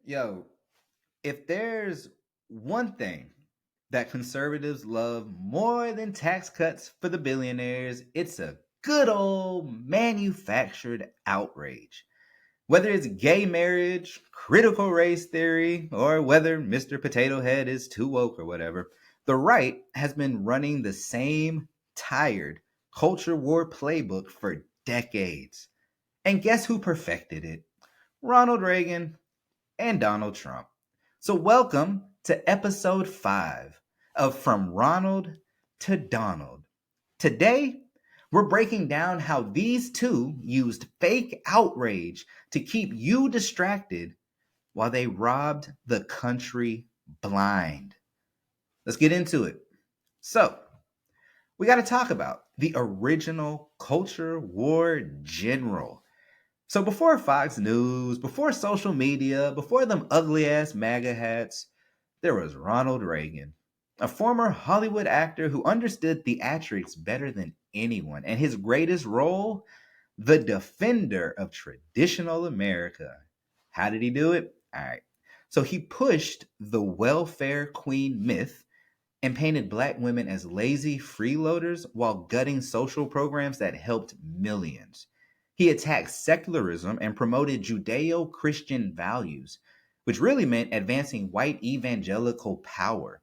Yo, if there's one thing that conservatives love more than tax cuts for the billionaires, it's a good old manufactured outrage. Whether it's gay marriage, critical race theory, or whether Mr. Potato Head is too woke or whatever, the right has been running the same tired culture war playbook for decades. And guess who perfected it? Ronald Reagan and Donald Trump. So, welcome to episode 5 of From Ronald to Donald. Today, we're breaking down how these two used fake outrage to keep you distracted while they robbed the country blind. Let's get into it. So, we got to talk about the original culture war general. So before Fox News, before social media, before them ugly ass MAGA hats, there was Ronald Reagan, a former Hollywood actor who understood theatrics better than anyone. And his greatest role, the defender of traditional America. How did he do it? All right. So he pushed the welfare queen myth and painted black women as lazy freeloaders while gutting social programs that helped millions. He attacked secularism and promoted Judeo Christian values, which really meant advancing white evangelical power.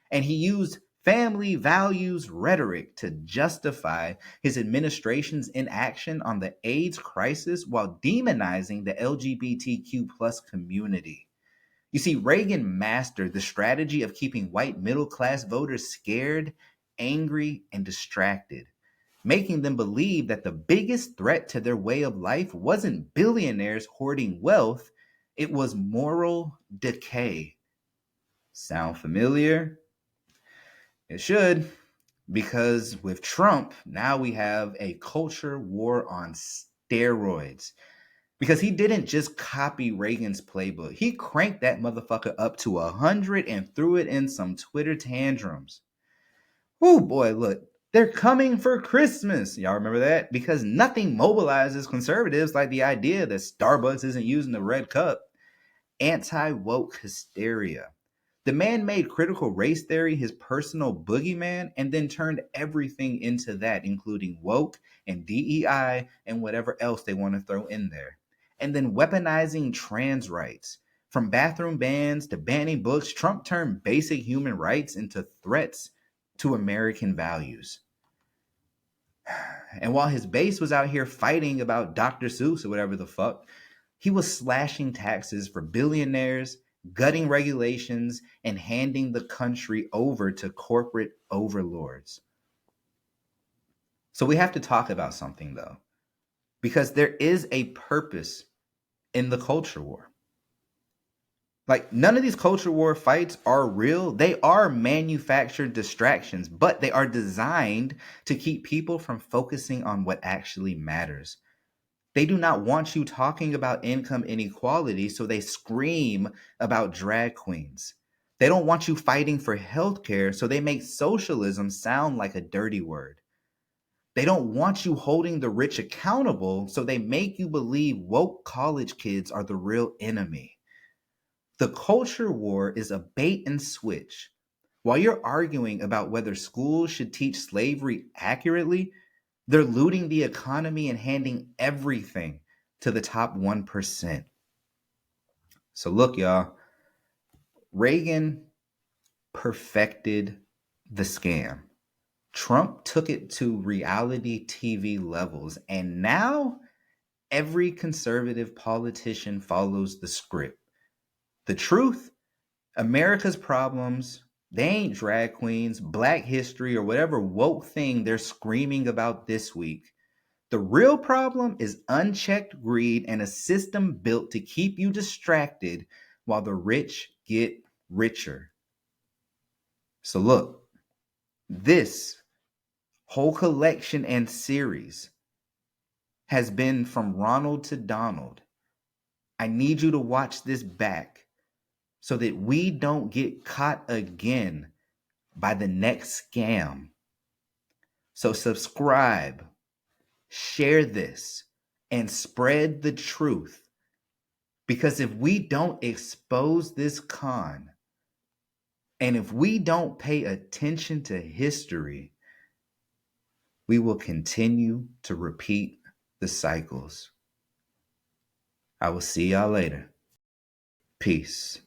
And he used family values rhetoric to justify his administration's inaction on the AIDS crisis while demonizing the LGBTQ plus community. You see, Reagan mastered the strategy of keeping white middle class voters scared, angry, and distracted, making them believe that the biggest threat to their way of life wasn't billionaires hoarding wealth, it was moral decay. Sound familiar? It should, because with Trump, now we have a culture war on steroids. Because he didn't just copy Reagan's playbook. He cranked that motherfucker up to 100 and threw it in some Twitter tantrums. Oh boy, look, they're coming for Christmas. Y'all remember that? Because nothing mobilizes conservatives like the idea that Starbucks isn't using the red cup. Anti-woke hysteria. The man made critical race theory his personal boogeyman and then turned everything into that, including woke and DEI and whatever else they want to throw in there. And then weaponizing trans rights. From bathroom bans to banning books, Trump turned basic human rights into threats to American values. And while his base was out here fighting about Dr. Seuss or whatever the fuck, he was slashing taxes for billionaires, gutting regulations, and handing the country over to corporate overlords. So we have to talk about something though, because there is a purpose in the culture war. Like, none of these culture war fights are real. They are manufactured distractions, but they are designed to keep people from focusing on what actually matters. They do not want you talking about income inequality, so they scream about drag queens. They don't want you fighting for healthcare, so they make socialism sound like a dirty word. They don't want you holding the rich accountable, so they make you believe woke college kids are the real enemy. The culture war is a bait and switch. While you're arguing about whether schools should teach slavery accurately, they're looting the economy and handing everything to the top 1%. So look, y'all, Reagan perfected the scam. Trump took it to reality TV levels, and now every conservative politician follows the script. The truth, America's problems, they ain't drag queens, black history, or whatever woke thing they're screaming about this week. The real problem is unchecked greed and a system built to keep you distracted while the rich get richer. So, look, this whole collection and series has been From Ronald to Donald. I need you to watch this back so that we don't get caught again by the next scam. So, subscribe, share this, and spread the truth. Because if we don't expose this con, and if we don't pay attention to history, we will continue to repeat the cycles. I will see y'all later. Peace.